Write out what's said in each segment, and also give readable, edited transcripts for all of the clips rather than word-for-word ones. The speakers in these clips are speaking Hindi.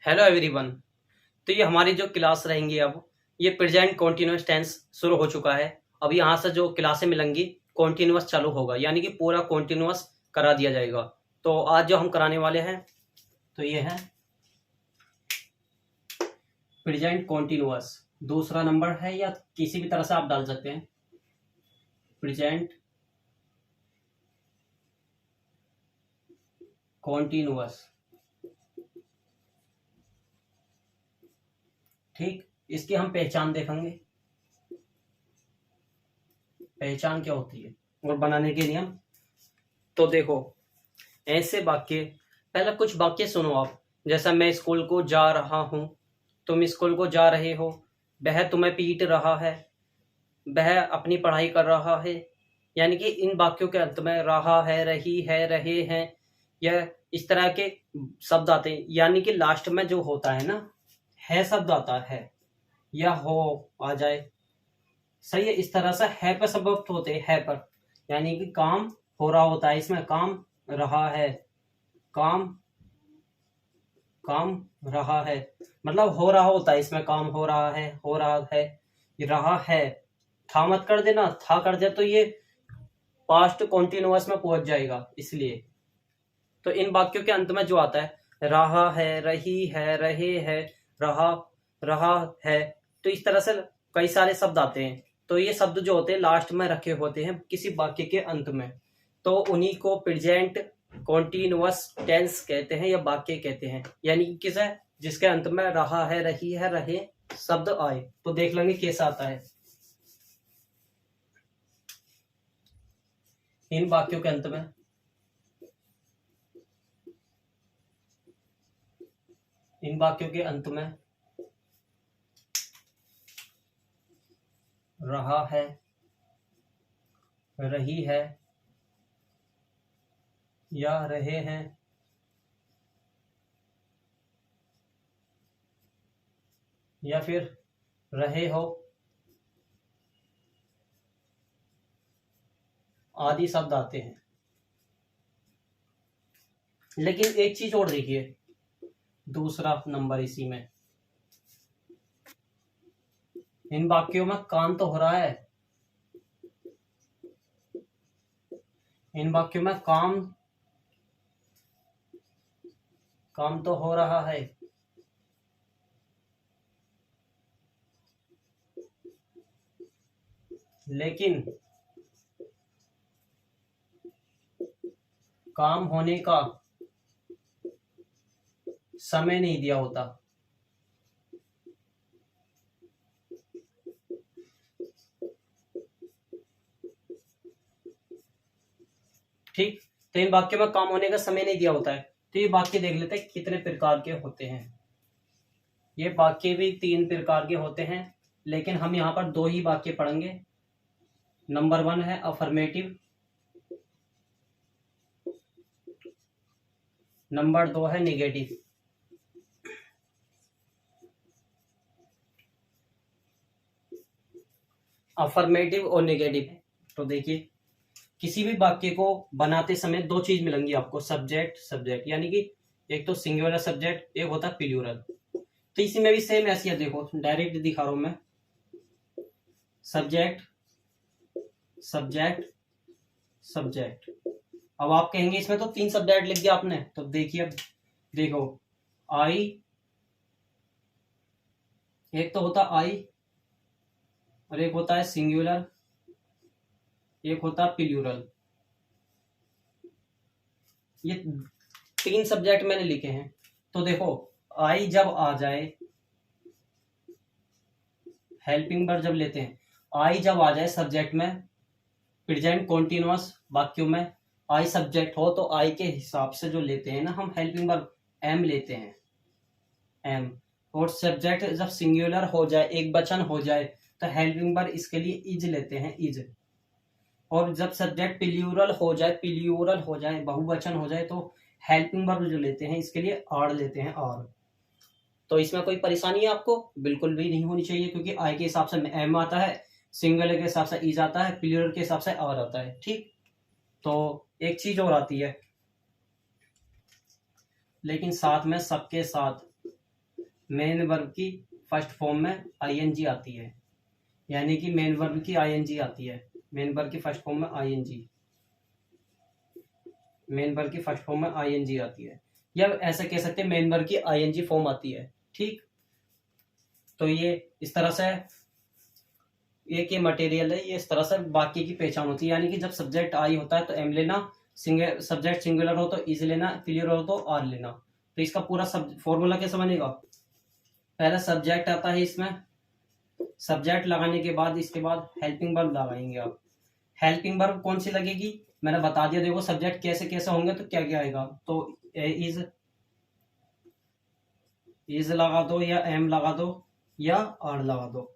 Hello everyone. तो ये हमारी जो क्लास रहेंगी अब ये प्रेजेंट कॉन्टिन्यूअस टेंस शुरू हो चुका है। अब यहाँ से जो क्लासें मिलेंगी कॉन्टिन्यूअस चालू होगा, यानी कि पूरा कॉन्टिन्यूअस करा दिया जाएगा। तो आज जो हम कराने वाले हैं तो ये है प्रेजेंट कॉन्टिन्यूअस। दूसरा नंबर है, या किसी भी तरह से आप डाल सकते हैं, प्रेजेंट कॉन्टिन्यूअस। ठीक, इसकी हम पहचान देखेंगे, पहचान क्या होती है और बनाने के नियम। तो देखो, ऐसे वाक्य, पहले कुछ वाक्य सुनो आप। जैसा मैं स्कूल को जा रहा हूं, तुम स्कूल को जा रहे हो, वह तुम्हें पीट रहा है, वह अपनी पढ़ाई कर रहा है। यानी कि इन वाक्यों के अंत में रहा है, रही है, रहे हैं, या इस तरह के शब्द आते हैं। यानी कि लास्ट में जो होता है ना, है शब्द आता है या हो आ जाए, सही है। इस तरह से है पर शब्द होते हैं, है पर, यानी कि काम हो रहा होता है, इसमें काम रहा है, काम काम रहा है, मतलब हो रहा होता है, इसमें काम हो रहा है, हो रहा है, ये रहा है। था मत कर देना, था कर दे तो ये पास्ट कॉन्टिन्यूअस में पहुंच जाएगा, इसलिए। तो इन वाक्यों के अंत में जो आता है, रहा है, रही है, रहे है, रहा रहा है, तो इस तरह से कई सारे शब्द आते हैं। तो ये शब्द जो होते हैं लास्ट में रखे होते हैं किसी वाक्य के अंत में, तो उन्हीं को प्रेजेंट कॉन्टिन्यूअस टेंस कहते हैं या वाक्य कहते हैं। यानी कि किस है, जिसके अंत में रहा है, रही है, रहे शब्द आए। तो देख लेंगे कैसा आता है। इन वाक्यों के अंत में, इन वाक्यों के अंत में रहा है, रही है, या रहे हैं, या फिर रहे हो आदि शब्द आते हैं। लेकिन एक चीज और देखिए, दूसरा नंबर इसी में, इन वाक्यों में काम तो हो रहा है, इन वाक्यों में काम तो हो रहा है, लेकिन काम होने का समय नहीं दिया होता। ठीक, तो इन वाक्यों में काम होने का समय नहीं दिया होता है। तो ये वाक्य देख लेते हैं कितने प्रकार के होते हैं। ये वाक्य भी 3 प्रकार के होते हैं, लेकिन हम यहाँ पर 2 ही वाक्य पढ़ेंगे। नंबर 1 है अफर्मेटिव, नंबर 2 है निगेटिव। अफर्मेटिव और निगेटिव। तो देखिए, किसी भी वाक्य को बनाते समय 2 चीज मिलेंगी आपको, सब्जेक्ट सब्जेक्ट, यानी कि एक तो सिंगुलर सब्जेक्ट, एक होता है प्लूरल। तो इसी में भी सेम ऐसी है, देखो डायरेक्ट दिखा रहा हूं मैं, सब्जेक्ट सब्जेक्ट सब्जेक्ट। अब आप कहेंगे इसमें तो 3 सब्जेक्ट लिख दिया आपने, तो देखिए, अब देखो, आई, एक तो होता आई, और एक होता है सिंगुलर, एक होता है प्लूरल। ये 3 सब्जेक्ट मैंने लिखे हैं। तो देखो, आई जब आ जाए, हेल्पिंग वर्ब जब लेते हैं, आई जब आ जाए सब्जेक्ट में, प्रेजेंट कॉन्टिन्यूअस वाक्यों में आई सब्जेक्ट हो, तो आई के हिसाब से जो लेते हैं ना हम हेल्पिंग वर्ब, एम लेते हैं, एम। और सब्जेक्ट जब सिंगुलर हो जाए, एक वचन हो जाए, तो हेल्पिंग वर्ब इसके लिए इज लेते हैं, इज। और जब सब्जेक्ट प्लूरल हो जाए, बहुवचन हो जाए, तो हेल्पिंग वर्ब जो लेते हैं इसके लिए आर लेते हैं, आर। तो इसमें कोई परेशानी है आपको? बिल्कुल भी नहीं होनी चाहिए, क्योंकि आई के हिसाब से एम आता है, सिंगुलर के हिसाब से इज आता है, प्लूरल के हिसाब से आर आता है। ठीक, तो एक चीज और आती है, लेकिन साथ में सबके साथ मेन वर्ब की फर्स्ट फॉर्म में आईएनजी आती है, यानी कि मेन वर्ब की आईएनजी आती है, मेन वर्ब की फर्स्ट फॉर्म में आईएनजी, मेन वर्ब की फर्स्ट फॉर्म में आईएनजी आती है, या ऐसा कह सकते हैं मेन वर्ब की आईएनजी फॉर्म आती है। ठीक, तो ये इस तरह से एक ये मटेरियल है, ये इस तरह से वाक्य की पहचान होती है, यानी कि जब सब्जेक्ट आई होता है तो एम लेना, सब्जेक्ट सिंगुलर हो तो इज लेना, प्लूरल हो तो आर लेना। तो इसका पूरा फॉर्मूला कैसे बनेगा? पहला सब्जेक्ट आता है, इसमें सब्जेक्ट लगाने के बाद इसके बाद हेल्पिंग वर्ब लगाएंगे आप। हेल्पिंग वर्ब कौन सी लगेगी मैंने बता दिया, देखो सब्जेक्ट कैसे कैसे होंगे तो क्या क्या आएगा, तो इज लगा दो या एम लगा दो या आर लगा दो,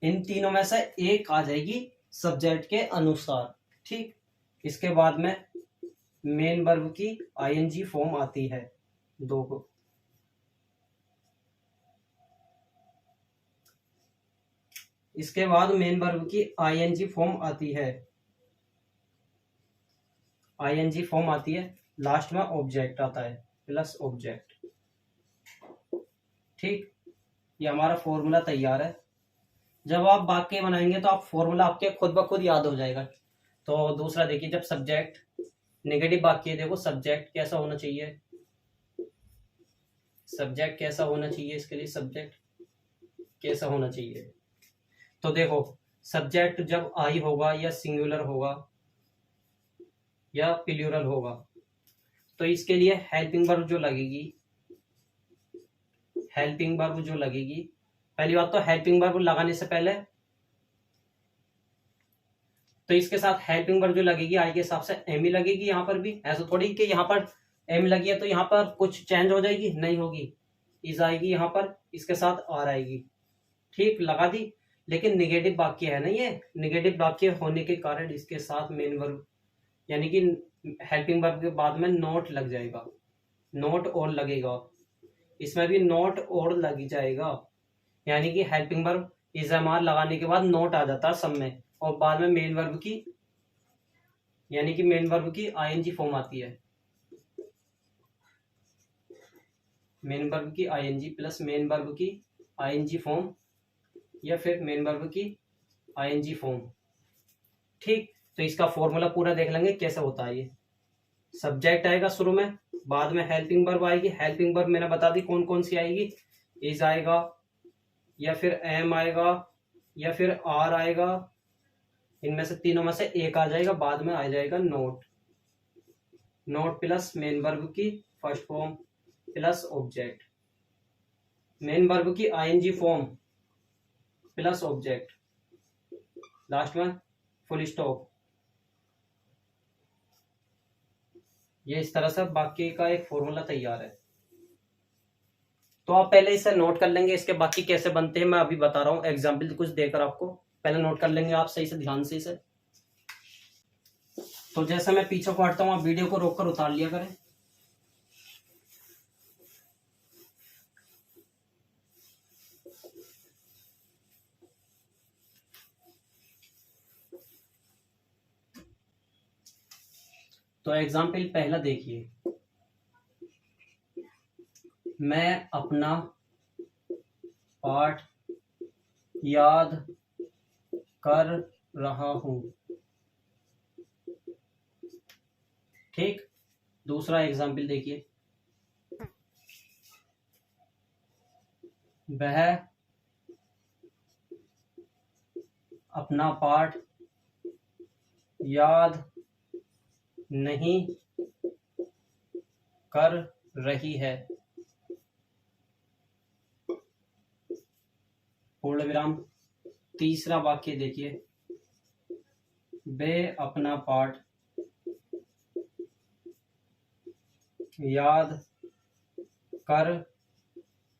इन तीनों में से एक आ जाएगी सब्जेक्ट के अनुसार। ठीक, इसके बाद में मेन वर्ब की आईएनजी फॉर्म आती है दो को, इसके बाद मेन वर्ब की आईएनजी फॉर्म आती है, आईएनजी फॉर्म आती है, लास्ट में ऑब्जेक्ट आता है प्लस ऑब्जेक्ट। ठीक, ये हमारा फॉर्मूला तैयार है। जब आप वाक्य बनाएंगे तो आप फॉर्मूला आपके खुद ब खुद याद हो जाएगा। तो दूसरा देखिए, जब सब्जेक्ट नेगेटिव वाक्य, देखो सब्जेक्ट कैसा होना चाहिए, सब्जेक्ट कैसा होना चाहिए, इसके लिए सब्जेक्ट कैसा होना चाहिए, तो देखो सब्जेक्ट जब आई होगा या सिंगुलर होगा या प्लूरल होगा, तो इसके लिए हेल्पिंग वर्ब जो लगेगी, हेल्पिंग वर्ब जो लगेगी, पहली बात तो हेल्पिंग वर्ब लगाने से पहले तो इसके साथ हेल्पिंग वर्ब जो लगेगी आई के हिसाब से एम ही लगेगी। यहाँ पर भी ऐसा थोड़ी कि यहाँ पर एम लगी है तो यहाँ पर कुछ चेंज हो जाएगी, नहीं होगी, इज आएगी यहाँ पर, इसके साथ आर आएगी। ठीक, लगा दी। लेकिन निगेटिव वाक्य है ना, ये निगेटिव वाक्य होने के कारण इसके साथ मेन वर्ब यानी कि हेल्पिंग वर्ब के बाद में नोट लग जाएगा, नोट और लगेगा, इसमें भी नोट और लग जाएगा, यानी कि helping verb is am are लगाने के बाद नोट आ जाता है सब में, और बाद में मेन वर्ब की यानी कि मेन वर्ब की आईएनजी फॉर्म आती है, मेन वर्ब की आईएनजी प्लस मेन वर्ब की आईएनजी फॉर्म या फिर मेन वर्ब की आईएनजी फॉर्म। ठीक, तो इसका फॉर्मूला पूरा देख लेंगे कैसे होता है। ये सब्जेक्ट आएगा शुरू में, बाद में हेल्पिंग वर्ब आएगी, हेल्पिंग वर्ब मैंने बता दी कौन कौन सी आएगी, इज आएगा या फिर एम आएगा या फिर आर आएगा, इनमें से तीनों में से एक आ जाएगा, बाद में आ जाएगा note, note plus main verb की first form plus object, main verb की ING form plus object, last में फुल स्टॉप। ये इस तरह से बाकी का एक फॉर्मूला तैयार है। तो आप पहले इसे नोट कर लेंगे, इसके बाकी कैसे बनते हैं मैं अभी बता रहा हूँ, एग्जाम्पल कुछ देकर आपको पहले नोट कर लेंगे आप सही से, ध्यान से इसे। तो जैसे मैं पीछे को हटता हूँ, आप वीडियो को रोककर उतार लिया करें। तो एग्जाम्पल पहला देखिए, मैं अपना पाठ याद कर रहा हूं। ठीक, दूसरा एग्जाम्पल देखिए, वह अपना पाठ याद नहीं कर रही है, पूर्ण विराम। तीसरा वाक्य देखिए, वे अपना पाठ याद कर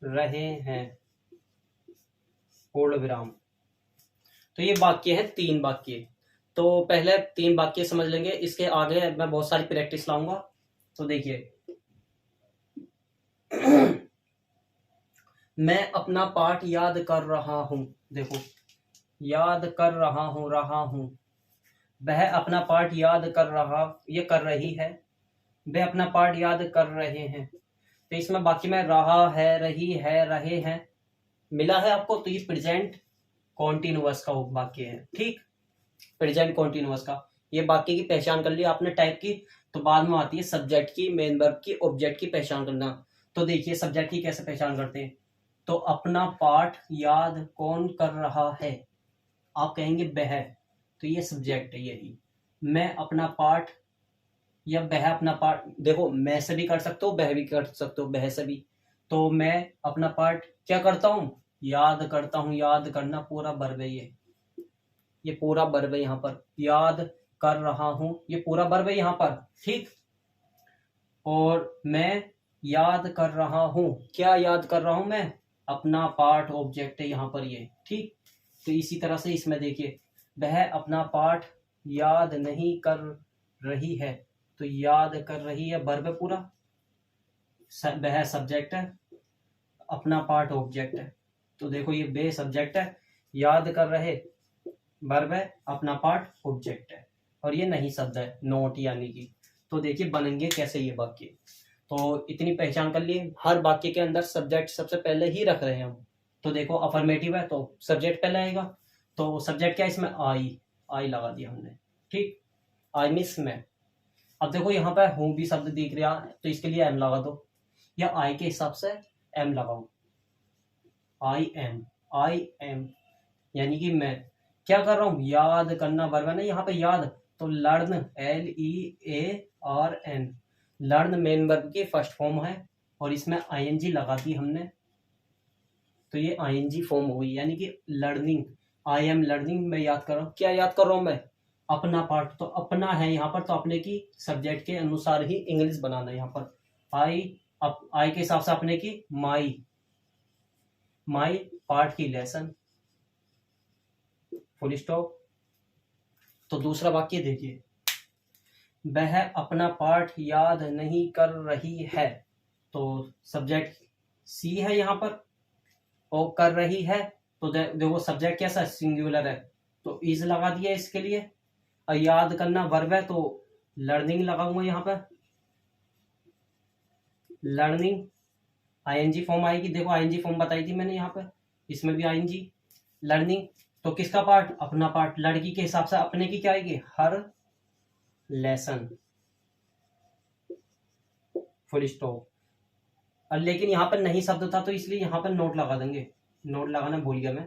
रहे हैं, पूर्ण विराम। तो ये वाक्य है, तीन वाक्य। तो पहले तीन वाक्य समझ लेंगे, इसके आगे मैं बहुत सारी प्रैक्टिस लाऊंगा। तो देखिए मैं अपना पाठ याद कर रहा हूं, देखो याद कर रहा हूं, वह अपना पाठ याद कर रहा, ये कर रही है, वे अपना पाठ याद कर रहे हैं। तो इसमें बाकी में रहा है, रही है, रहे हैं मिला है आपको, तो ये प्रेजेंट कॉन्टिन्यूअस का वाक्य है। ठीक, प्रेजेंट कॉन्टिन्यूअस का ये वाक्य की पहचान कर ली आपने टाइप की। तो बाद में आती है सब्जेक्ट की, मेन वर्ब की, ऑब्जेक्ट की पहचान करना। तो देखिए सब्जेक्ट की कैसे पहचान करते हैं। तो अपना पाठ याद कौन कर रहा है, आप कहेंगे वह, तो ये सब्जेक्ट है यही। मैं अपना पाठ या वह अपना पाठ, देखो मैं से भी कर सकते हो, वह भी कर सकते हो, वह से भी। तो मैं अपना पाठ क्या करता हूं, याद करता हूं। याद करना पूरा वर्ब है ये पूरा वर्ब है यहाँ पर। याद कर रहा हूं ये पूरा वर्ब है यहाँ पर। ठीक, और मैं याद कर रहा हूं, क्या याद कर रहा हूं मैं, अपना पाठ ऑब्जेक्ट है यहाँ पर ये। ठीक, तो इसी तरह से इसमें देखिए वह अपना पाठ याद नहीं कर रही है, तो याद कर रही है वर्ब है पूरा, वह सब्जेक्ट है, अपना पाठ ऑब्जेक्ट है। तो देखो ये बे सब्जेक्ट है, याद कर रहे वर्ब है, अपना पाठ ऑब्जेक्ट है, और ये नहीं शब्द है नोट यानी कि। तो देखिए बनेंगे कैसे ये वाक्य। तो इतनी पहचान कर लिए, हर वाक्य के अंदर सब्जेक्ट सबसे पहले ही रख रहे हैं हम। तो देखो अफर्मेटिव है तो सब्जेक्ट पहले आएगा, तो सब्जेक्ट क्या है इसमें, आई लगा दिया हमने। ठीक, आई मिस मैं। अब देखो यहाँ पे हूं भी शब्द दिख रहा है, तो इसके लिए एम लगा दो, या आई के हिसाब से एम लगाओ। आई एम यानी कि मैं क्या कर रहा हूं, याद करना वर्ब है ना यहाँ पे याद। तो learn, LEARN, learn main verb की फर्स्ट फॉर्म है, और इसमें ING लगा दी हमने, तो ये ING फॉर्म हो गई, यानी कि लर्निंग। आई एम लर्निंग, मैं याद कर रहा हूँ। क्या याद कर रहा हूं मैं, अपना पाठ। तो अपना है यहाँ पर, तो अपने की सब्जेक्ट के अनुसार ही इंग्लिश बनाना है यहाँ पर। आई के हिसाब से अपने की माई पार्ट की लेसन, फुल स्टॉप। तो दूसरा वाक्य देखिए, वह अपना पाठ याद नहीं कर रही है, तो सब्जेक्ट सी है यहाँ पर, और कर रही है, तो देखो सब्जेक्ट कैसा सिंगुलर है, तो इज लगा दिया इसके लिए। और याद करना वर्ब है, तो लर्निंग लगाऊंगा यहाँ पर, लर्निंग। ING फॉर्म आएगी, देखो ING फॉर्म बताई थी मैंने यहाँ पे, इसमें भी ING। लर्निंग, तो किसका पार्ट, अपना पार्ट। लड़की के हिसाब से अपने की क्या आएगी, हर लेसन, फुल स्टॉप। और लेकिन यहाँ पर नहीं शब्द था, तो इसलिए यहाँ पर नोट लगा देंगे, नोट लगाना भूल गया मैं।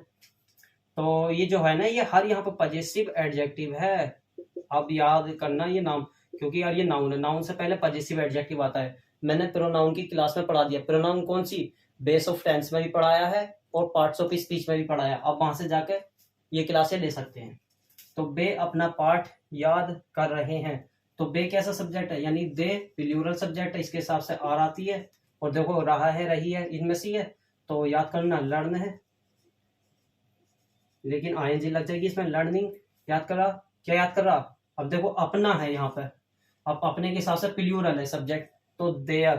तो ये जो है ना, ये हर यहाँ पर पजेसिव एडजेक्टिव है। अब याद करना ये नाम, क्योंकि यार ये नाउन है, नाउन से पहले पजेसिव एडजेक्टिव आता है। मैंने प्रोनाउन की क्लास में पढ़ा दिया। प्रोनाउन कौन सी, बेस ऑफ टेंस में भी पढ़ाया है, और पार्ट्स ऑफ स्पीच में भी पढ़ाया। अब वहां से जाके ये क्लासें ले सकते हैं। तो बे अपना पाठ याद कर रहे हैं, तो बे कैसा सब्जेक्ट है, यानी दे प्लूरल सब्जेक्ट है, इसके हिसाब से आर आती है। और देखो रहा है, रही है, इनमें से है, तो याद करना लर्न है, लेकिन ING लग जाएगी इसमें। लर्निंग याद करा, क्या याद कर रहा। अब देखो अपना है यहाँ पर, अब अपने के हिसाब से प्लूरल है सब्जेक्ट, तो देयर,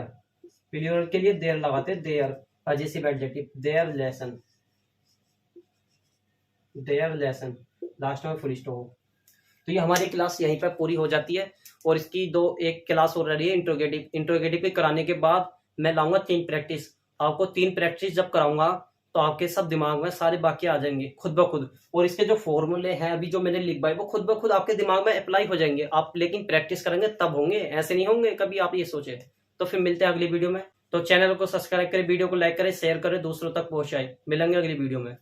प्लूरल के लिए देयर लगाते, their possessive adjective, their lesson, last में फुल स्टॉप। तो ये हमारी क्लास यहीं पर पूरी हो जाती है, और इसकी एक क्लास हो रही है इंट्रोगेटिव पे कराने के बाद मैं लाऊंगा 3 प्रैक्टिस। आपको 3 प्रैक्टिस जब कराऊंगा, तो आपके सब दिमाग में सारे वाक्य आ जाएंगे खुद ब खुद, और इसके जो फॉर्मूले हैं अभी जो मैंने लिखवाए वो खुद ब खुद आपके दिमाग में अप्लाई हो जाएंगे। आप लेकिन प्रैक्टिस करेंगे तब होंगे, ऐसे नहीं होंगे कभी आप ये सोचे। तो फिर मिलते हैं अगली वीडियो में। तो चैनल को सब्सक्राइब करें, वीडियो को लाइक करें, शेयर करें, दूसरों तक पहुंचाएं। मिलेंगे अगली वीडियो में।